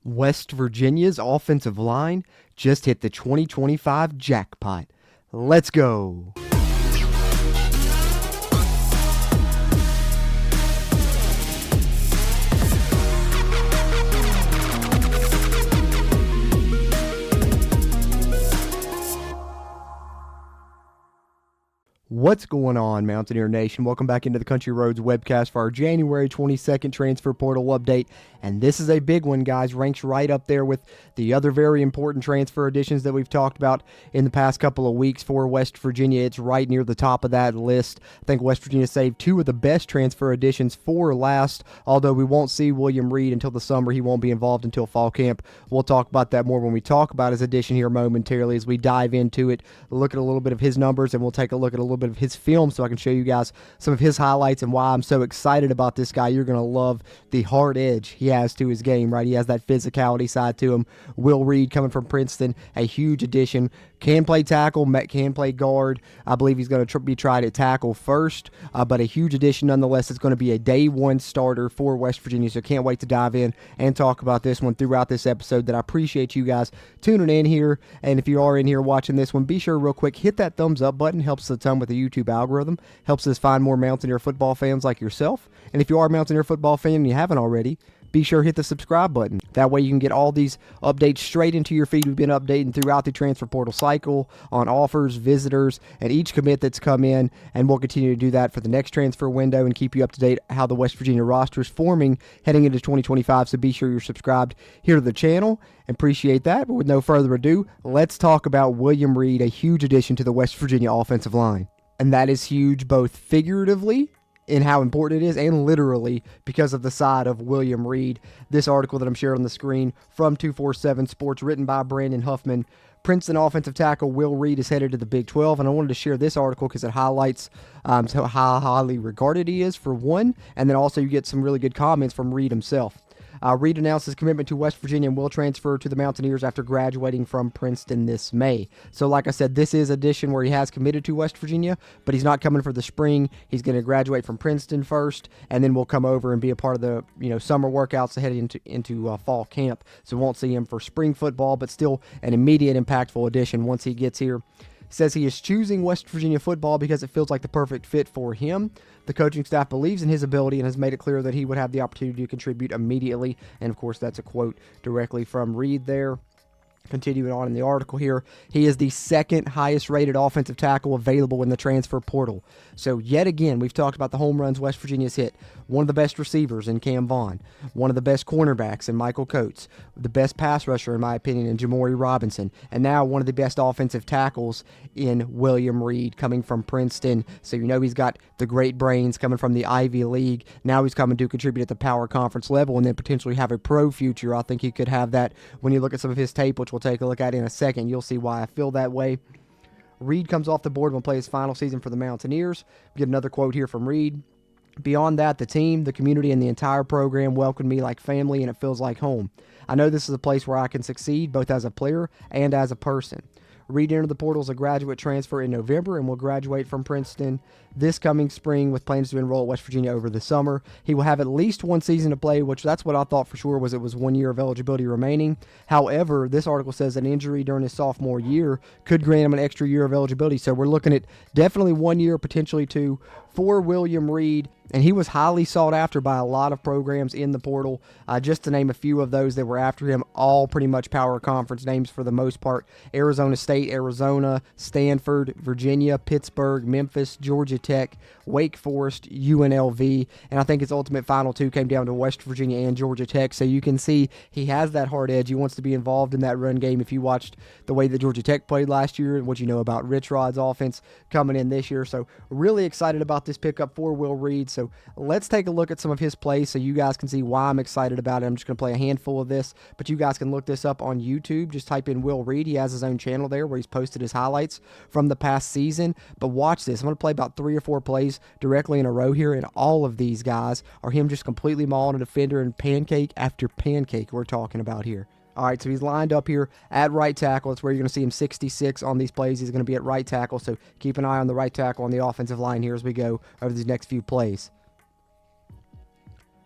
West Virginia's offensive line just hit the 2025 jackpot. Let's go. What's going on, Mountaineer Nation? Welcome back into the Country Roads webcast for our January 22nd transfer portal update. And this is a big one, guys. Ranks right up there with the other very important transfer additions that we've talked about in the past couple of weeks for West Virginia. It's right near the top of that list. I think West Virginia saved two of the best transfer additions for last, although we won't see William Reed until the summer. He won't be involved until fall camp. We'll talk about that more when we talk about his addition here momentarily as we dive into it, look at a little bit of his numbers, and we'll take a look at a little bit of his film so I can show you guys some of his highlights and why I'm so excited about this guy. You're going to love the hard edge he has to his game, right? He has that physicality side to him. Will Reed coming from Princeton, a huge addition. Can play tackle, can play guard. I believe he's going to be tried at tackle first, but a huge addition nonetheless. It's going to be a day one starter for West Virginia, so can't wait to dive in and talk about this one throughout this episode. That I appreciate you guys tuning in here, and if you are in here watching this one, be sure real quick, hit that thumbs up button. Helps a ton with the YouTube algorithm, helps us find more Mountaineer football fans like yourself. And if you are a Mountaineer football fan and you haven't already, be sure to hit the subscribe button. That way you can get all these updates straight into your feed. We've been updating throughout the transfer portal cycle on offers, visitors, and each commit that's come in, and we'll continue to do that for the next transfer window and keep you up to date how the West Virginia roster is forming heading into 2025. So be sure you're subscribed here to the channel. Appreciate that. But with no further ado, let's talk about William Reed, a huge addition to the West Virginia offensive line. And that is huge both figuratively in how important it is and literally because of the side of William Reed. This article that I'm sharing on the screen from 247 Sports, written by Brandon Huffman. Princeton offensive tackle Will Reed is headed to the Big 12, and I wanted to share this article because it highlights how highly regarded he is, for one, and then also you get some really good comments from Reed himself. Reed announced his commitment to West Virginia and will transfer to the Mountaineers after graduating from Princeton this May. So like I said, this is addition where he has committed to West Virginia, but he's not coming for the spring. He's going to graduate from Princeton first, and then we'll come over and be a part of the summer workouts heading into fall camp. So we won't see him for spring football, but still an immediate impactful addition once he gets here. Says he is choosing West Virginia football because it feels like the perfect fit for him. The coaching staff believes in his ability and has made it clear that he would have the opportunity to contribute immediately. And, of course, that's a quote directly from Reed there. Continuing on in the article here, he is the second highest rated offensive tackle available in the transfer portal. So yet again, we've talked about the home runs West Virginia's hit. One of the best receivers in Cam Vaughn, one of the best cornerbacks in Michael Coates, the best pass rusher in my opinion in Jamori Robinson, and now one of the best offensive tackles in William Reed coming from Princeton. So he's got the great brains coming from the Ivy League. Now he's coming to contribute at the power conference level and then potentially have a pro future. I think he could have that when you look at some of his tape, which we'll take a look at in a second. You'll see why I feel that way. Reed comes off the board and will play his final season for the Mountaineers. We get another quote here from Reed. Beyond that, the team, the community, and the entire program welcomed me like family, and it feels like home. I know this is a place where I can succeed both as a player and as a person. Reed entered the portal as a graduate transfer in November and will graduate from Princeton this coming spring with plans to enroll at West Virginia over the summer. He will have at least one season to play, which that's what I thought for sure it was 1 year of eligibility remaining. However, this article says an injury during his sophomore year could grant him an extra year of eligibility. So we're looking at definitely 1 year, potentially two, for William Reed. And he was highly sought after by a lot of programs in the portal. Just to name a few of those that were after him, all pretty much power conference names for the most part. Arizona State, Arizona, Stanford, Virginia, Pittsburgh, Memphis, Georgia Tech, Wake Forest, UNLV. And I think his ultimate final two came down to West Virginia and Georgia Tech. So you can see he has that hard edge. He wants to be involved in that run game. If you watched the way that Georgia Tech played last year and what you know about Rich Rod's offense coming in this year. So really excited about this pickup for Will Reed. So let's take a look at some of his plays so you guys can see why I'm excited about it. I'm just going to play a handful of this, but you guys can look this up on YouTube. Just type in Will Reed. He has his own channel there where he's posted his highlights from the past season. But watch this. I'm going to play about 3 or 4 plays directly in a row here, and all of these guys are him just completely mauling a defender and pancake after pancake we're talking about here. All right, so he's lined up here at right tackle. That's where you're going to see him 66 on these plays. He's going to be at right tackle, so keep an eye on the right tackle on the offensive line here as we go over these next few plays.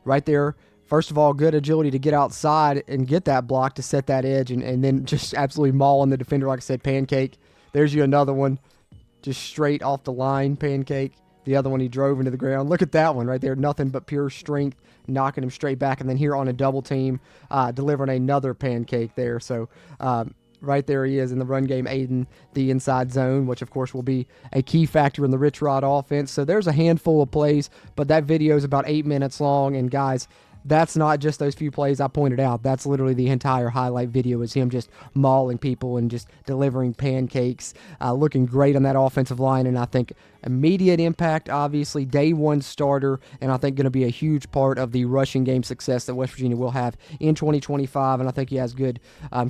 Right there First of all, good agility to get outside and get that block to set that edge, and then just absolutely mauling the defender. Like I said, pancake. There's you another one. Just straight off the line, pancake. The other one he drove into the ground. Look at that one right there. Nothing but pure strength, knocking him straight back. And then here on a double team, delivering another pancake there. So right there he is in the run game, aiding the inside zone, which of course will be a key factor in the Rich Rod offense. So there's a handful of plays, but that video is about 8 minutes long. And guys, that's not just those few plays I pointed out. That's literally the entire highlight video, is him just mauling people and just delivering pancakes, looking great on that offensive line. And I think immediate impact, obviously, day one starter, and I think going to be a huge part of the rushing game success that West Virginia will have in 2025. And I think he has good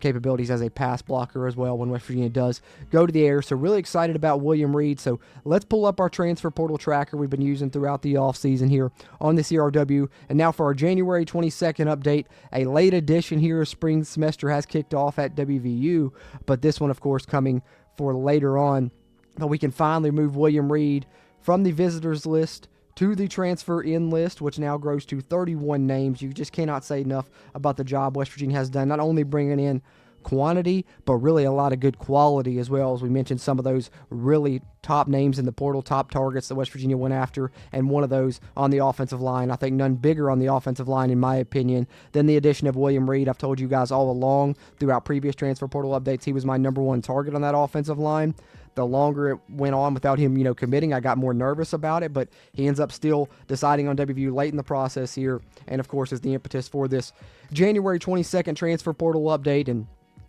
capabilities as a pass blocker as well when West Virginia does go to the air. So really excited about William Reed. So let's pull up our transfer portal tracker we've been using throughout the offseason here on the CRW. And now for our January 22nd update, a late edition here. Spring semester has kicked off at WVU, but this one, of course, coming for later on. But we can finally move William Reed from the visitors list to the transfer in list, which now grows to 31 names. You just cannot say enough about the job West Virginia has done, not only bringing in quantity, but really a lot of good quality as well. As we mentioned, some of those really top names in the portal, top targets that West Virginia went after, and one of those on the offensive line. I think none bigger on the offensive line, in my opinion, than the addition of William Reed. I've told you guys all along throughout previous transfer portal updates, he was my number one target on that offensive line. The longer it went on without him, committing, I got more nervous about it, but he ends up still deciding on WVU late in the process here, and of course is the impetus for this January 22nd transfer portal update. And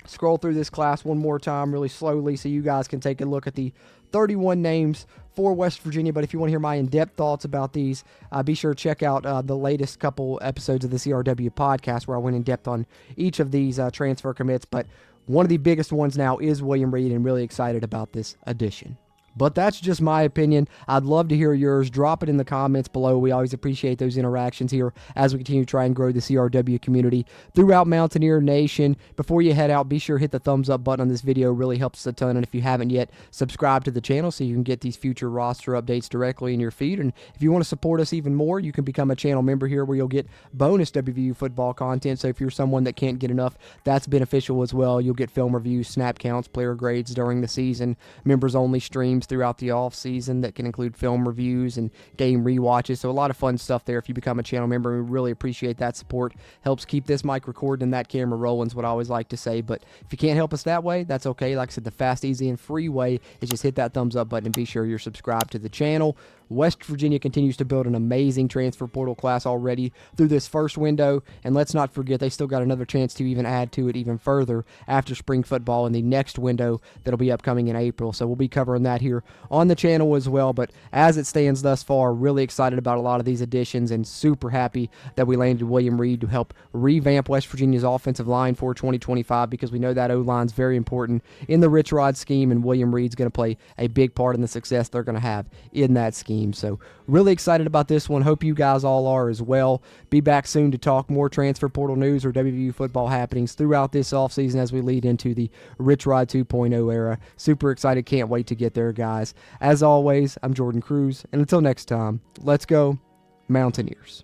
scroll through this class one more time really slowly so you guys can take a look at the 31 names for West Virginia. But if you want to hear my in-depth thoughts about these, be sure to check out the latest couple episodes of the CRW podcast where I went in depth on each of these transfer commits. But one of the biggest ones now is William Reed, and really excited about this addition. But that's just my opinion. I'd love to hear yours. Drop it in the comments below. We always appreciate those interactions here as we continue to try and grow the CRW community throughout Mountaineer Nation. Before you head out, be sure to hit the thumbs up button on this video. It really helps us a ton. And if you haven't yet, subscribe to the channel so you can get these future roster updates directly in your feed. And if you want to support us even more, you can become a channel member here where you'll get bonus WVU football content. So if you're someone that can't get enough, that's beneficial as well. You'll get film reviews, snap counts, player grades during the season, members-only streams throughout the off season that can include film reviews and game rewatches. So a lot of fun stuff there if you become a channel member. We really appreciate that support. Helps keep this mic recording and that camera rolling is what I always like to say. But if you can't help us that way, that's okay. Like I said, the fast, easy, and free way is just hit that thumbs up button and be sure you're subscribed to the channel. West Virginia continues to build an amazing transfer portal class already through this first window, and let's not forget they still got another chance to even add to it even further after spring football in the next window that'll be upcoming in April. So we'll be covering that here on the channel as well. But as it stands thus far, really excited about a lot of these additions and super happy that we landed William Reed to help revamp West Virginia's offensive line for 2025, because we know that O-line is very important in the Rich Rod scheme, and William Reed's going to play a big part in the success they're going to have in that scheme. So really excited about this one. Hope you guys all are as well. Be back soon to talk more transfer portal news or WVU football happenings throughout this offseason as we lead into the Rich Rod 2.0 era. Super excited. Can't wait to get there, guys. As always, I'm Jordan Cruz, and until next time, let's go Mountaineers.